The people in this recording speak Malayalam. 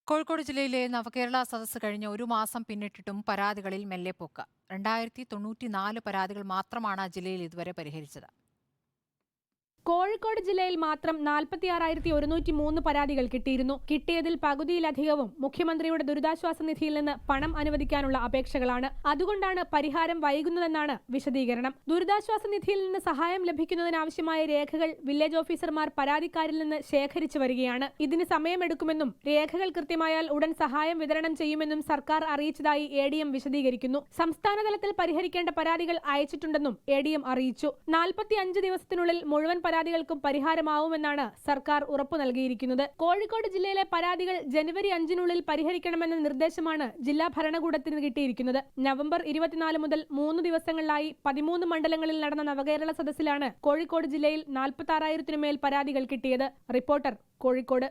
കോഴിക്കോട് ജില്ലയിലെ നവകേരള സദസ്സ് കഴിഞ്ഞ് ഒരു മാസം പിന്നിട്ടിട്ടും പരാതികളിൽ മെല്ലെപ്പോക്ക്. 2094 പരാതികൾ മാത്രമാണ് ജില്ലയിൽ ഇതുവരെ പരിഹരിച്ചത്. കോഴിക്കോട് ജില്ലയിൽ മാത്രം 46,103 പരാതികൾ കിട്ടിയിരുന്നു. കിട്ടിയതിൽ പകുതിയിലധികവും മുഖ്യമന്ത്രിയുടെ ദുരിതാശ്വാസ നിധിയിൽ നിന്ന് പണം അനുവദിക്കാനുള്ള അപേക്ഷകളാണ്. അതുകൊണ്ടാണ് പരിഹാരം വൈകുന്നതെന്നാണ് വിശദീകരണം. ദുരിതാശ്വാസ നിധിയിൽ നിന്ന് സഹായം ലഭിക്കുന്നതിനാവശ്യമായ രേഖകൾ വില്ലേജ് ഓഫീസർമാർ പരാതിക്കാരിൽ നിന്ന് ശേഖരിച്ചു വരികയാണ്. ഇതിന് സമയമെടുക്കുമെന്നും രേഖകൾ കൃത്യമായാൽ ഉടൻ സഹായം വിതരണം ചെയ്യുമെന്നും സർക്കാർ അറിയിച്ചതായി ADM വിശദീകരിക്കുന്നു. സംസ്ഥാനതലത്തിൽ പരിഹരിക്കേണ്ട പരാതികൾ അയച്ചിട്ടുണ്ടെന്നും ADM അറിയിച്ചു. 45 ദിവസത്തിനുള്ളിൽ മുഴുവൻ പരാതികൾക്കും പരിഹാരമാവുമെന്നാണ് സർക്കാർ ഉറപ്പു നൽകിയിരിക്കുന്നത്. കോഴിക്കോട് ജില്ലയിലെ പരാതികൾ ജനുവരി 5-നുള്ളിൽ പരിഹരിക്കണമെന്ന നിർദ്ദേശമാണ് ജില്ലാ ഭരണകൂടത്തിന് കിട്ടിയിരിക്കുന്നത്. നവംബർ 24 മുതൽ 3 ദിവസങ്ങളിലായി 13 മണ്ഡലങ്ങളിൽ നടന്ന നവകേരള സദസ്സിലാണ് കോഴിക്കോട് ജില്ലയിൽ 46,000-നുമേൽ പരാതികൾ കിട്ടിയത്. റിപ്പോർട്ടർ, കോഴിക്കോട്.